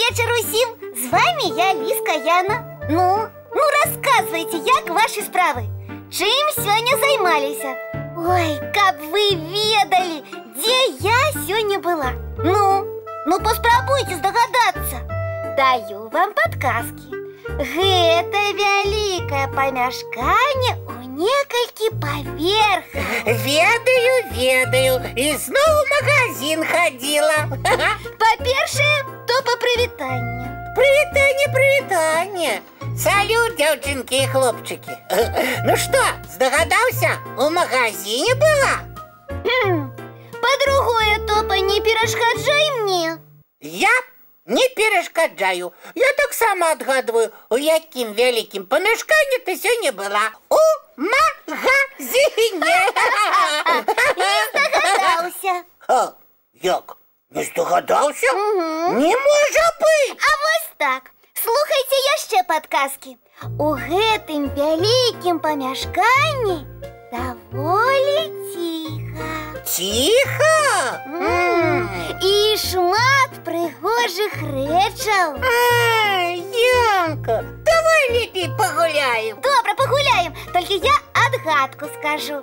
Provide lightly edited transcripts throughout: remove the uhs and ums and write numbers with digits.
вечер усім! З вами я, Лиска Яна. Ну, рассказывайте, як ваши справы? Чым сёння займаліся? Ой, каб вы ведали, где я сёння была. Ну паспрабуйце здагадацца. Даю вам подсказки. Гэта вялікае памяшканне у некалькі паверхаў. Ведаю, ізноў у магазин ходила. Па-першае, то па прывітанне. Прывітанне. Салют, дзяўчынкі і хлопчыкі. Ну што, здагадаўся, у магазине была? Па-другое, топа, не перашкаджай мне. Я не перашкаджаю. Я таксама адгадваю, у якім вялікім памяшканні ты сёння была. У магазине. Не здагадаўся. Як? Не здагадаўся? Не можа быць. А вось так. Слухайце яшчэ падказкі. У гэтым вялікім памяшканні даволі ціха. Ціха? І шмат прыгожых рэчаў. Янка, давай лепей пагуляем. Добра, пагуляем. Толькі я адгадку скажу.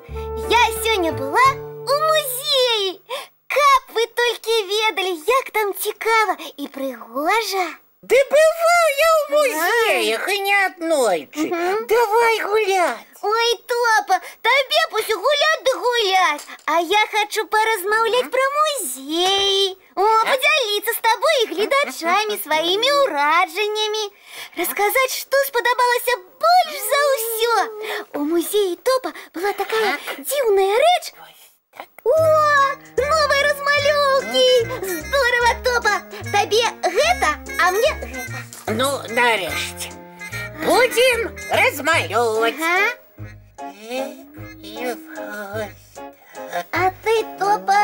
Я сёння была у музеі. Каб вы толькі ведалі, як там цікава і прыгожа. Ды бываў я ў музеях і не аднойчы. Давай гулять. Ой, топа, табе пусть гулять да гулять. А я хочу паразмаўляць пра музеі. Падзяліцца з табой і гледачамі сваімі ўражаннямі. Расказаць, што спадабалася больш за ўсё. У музеі топа была такая дзіўная рэч. О, новыя размалёўкі! Здорава, топа! Табе гэта, а мне гэта. Ну, нарэшце. Будзем размалёўваць. А ты, топа,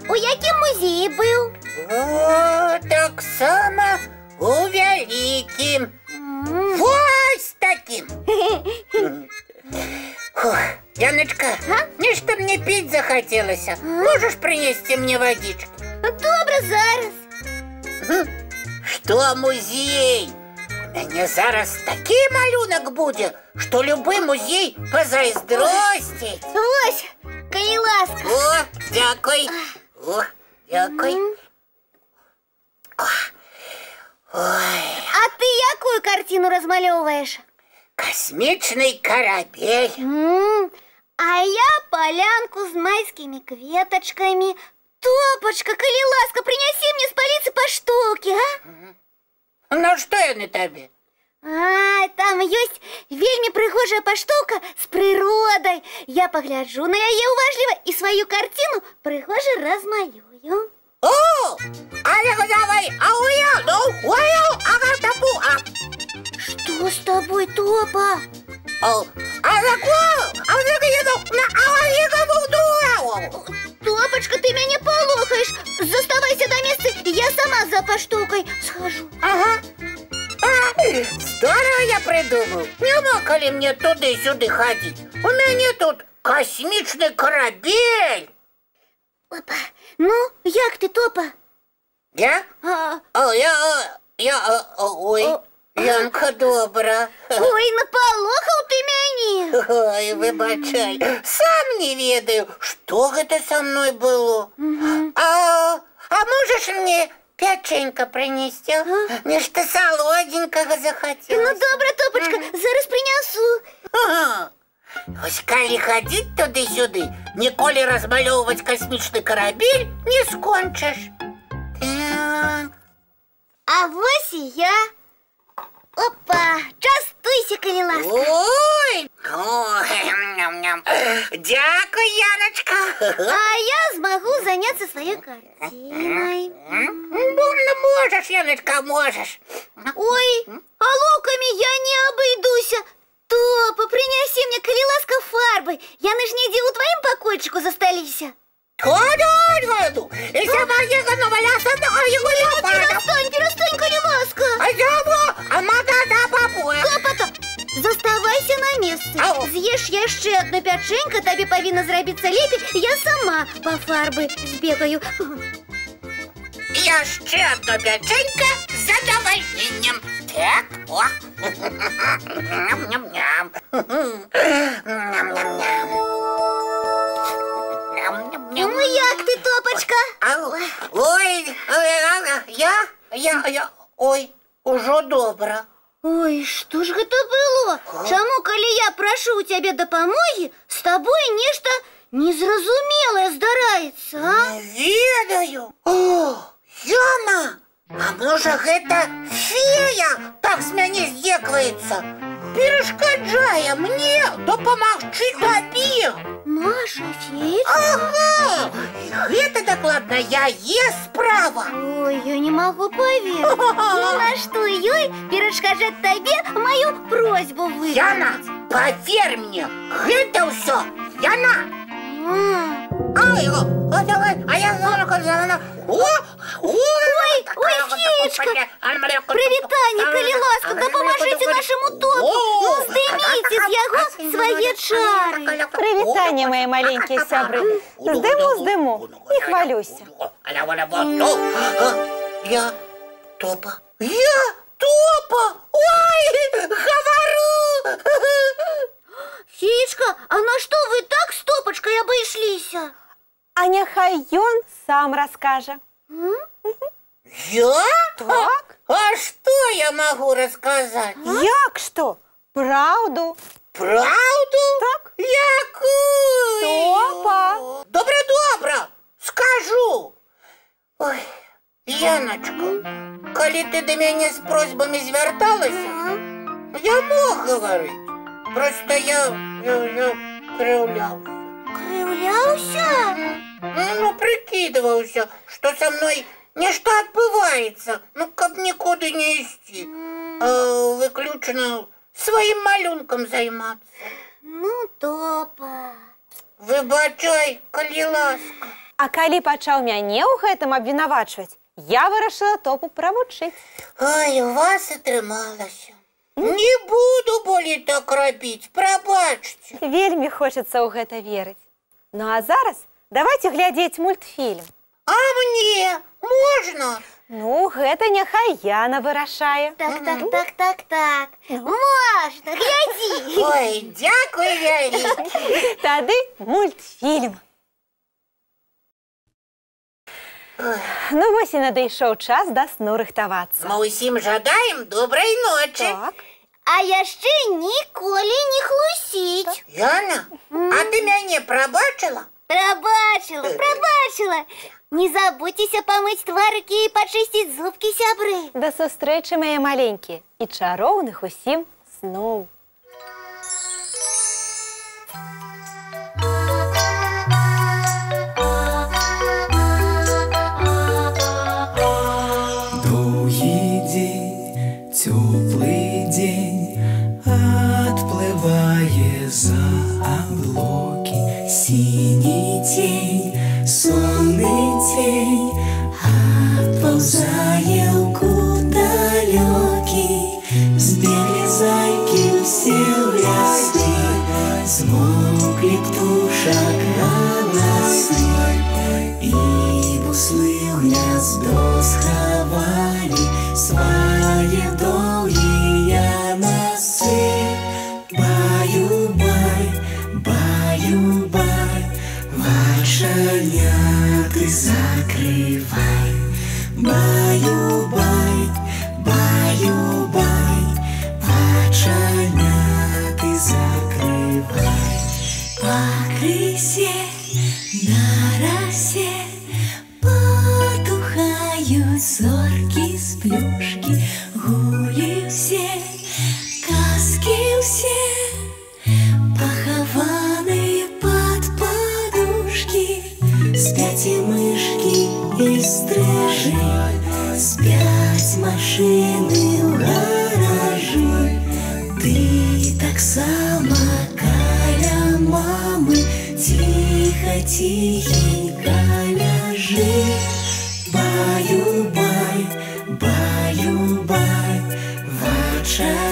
у якім музеі быў? О, таксама у вялікім. Вось такім. Яночка, нешта мне піць захацелася. Можаш прынесці мне вадзічкі? Добра, зараз. Што музей? У мяне зараз такі малюнак будзе, што любы музей пазайздросціць. Вось, калі ласка. О, дзякуй. О, дзякуй. Ой. А ты якую карціну размалёўваеш? Космічны карабель. А я полянку з майскімі кветачкамі. Топачка, калі ласка, прынясі мне з паліцы паштоўкі, а? Ну што яны табе? Там ёсць вельмі прыгожая паштоўка з прыродай. Я пагляджу на яе уважліва і сваю карціну прыгожа размалюю. О, але давай, Што з табой, топа? Топачка, ты мяне палохаеш. Заставайся на месцы, я сама за паштоўкай схожу. Ага. Здорово я придумал. Няма калі мне туды-сюды хадзіць. У мяне тут космічны карабель. Опа. Ну, як ты, топа? Я? Ой, Янка, добра. Ой, напалохаў ты мяне. Ой, выбачай. Сам не ведаю, што гэта са мной было. А можаш мне пячэнька прынесці? Нешта салодзенькага захацелася. Ну, добра, топачка, зараз прынясу. Вось калі хадзіць туды-сюды, ніколі размалёўваць касмічны карабель не скончыш. А вось і я. Опа, частуйся, калі ласка. Ой, дзякуй, Яночка. А я змагу заняцца сваёй карцінай. Можаш, Яночка, можаш. Ой, а лукамі я не абыдуся. Топа, прынясі мне, калі ласка, фарбы. Яны ж недзе ў тваім пакойчыку засталіся. Перастань, калі ласка. Капата, заставайся на месцы. З'еш яшчэ одну пячэнька, табе павінна зрабіцца лепей. Я сама па фарбы збегаю. Яшчэ одна пячэнька задовольненням. Так, о. Ням-ням-ням. Ням-ням-ням. Ну як ти, Топочка? Ой, я, ой, ужо добра. Ой, што ж гэта было? Чаму, калі я прашу у цябе дапамогі, з табой нешта незразумелае здараецца, а? Не ведаю. О, Яна, а можа гэта фея так з мяне здзекваецца? Перашкаджае мне дапамагчы табе. Наша феечка? Ага, і гэта дакладна яе справа. Ой, я не магу паверыць. На што ёй перашкаджаць табе маю просьбу выканаць? Яна, паверь мне, гэта ўсё Яна. Ай, ой, феечка, прывітанне, калі ласка, дапамажыце нашаму Топу. Ну, здыміце з яго свае чары. Прывітанне, мае маленькія сябры. Здыму, не хвалюйся. Я Топа. Я Топа! Ой, гавару! Феечка, а на што вы так з Топачкай абышліся? А няхай ён сам раскажа. Я? Так. А што я магу расказаць? Як што? Праўду. Праўду? Так. Якую? Топа. Добра, скажу. Ой, Яночка, калі ты да мяне з просьбамі звярталася, я мог гаварыць. Просто я крыўляўся. Крыўляўся? Ну, прыкідваўся, што са мной нешта адбываецца, ну, каб нікуды не ісці. Выключна сваім малюнкам займацца. Ну, Топа. Выбачай, калі ласка. А калі пачаў мяне ў гэтым абвінавачваць, я вырашыла Топу правучыць. Ой, у вас атрымалася. Не буду болей так рабіць, прабачце. Вельмі хочацца ў гэта верыць. Ну а зараз давайте глядзець мультфільм. А мне можна? Ну, гэта няхай Яна вырашае. Так. Можна, глядзі. Ой, дзякуй вялікі. Тады мультфільм. Ну вось і надышоў час да сну рыхтавацца. Мы ўсім жадаем добрай ночы. Так. А яшчэ ніколі не хлусіць. Яна, а ты мяне прабачыла? Прабачыла. Не забудзьцеся памыць тварыкі і пачысціць зубкі, сябры. Да сустрэчы, мае маленькія, і чароўных усім сноў. Доўгі дзень, цёплы дзень, адплывае за аблокі. Сіні цень, сонны цень, адпаўзае ў кут далёкі. Збеглі зайкі ўсе ў лясы, змоўклі птушак галасы, і буслы ў гняздо схавалі свае доўгія носы. Баю-бай, баю-бай, вачаняты закрывай. Баю-бай, баю-бай, вачаняты закрывай. Пакрысе, на расе потухаюць зоркі з плюшкі. Гулі ўсе, казкі ўсе, пахаваныя пад падушкі. Спяць і мышкі, і стрыжы, спяць машыны ў гаражы. Ты таксама каля мамы ціха-ціхенька ляжы. Баю-бай, баю-бай, вача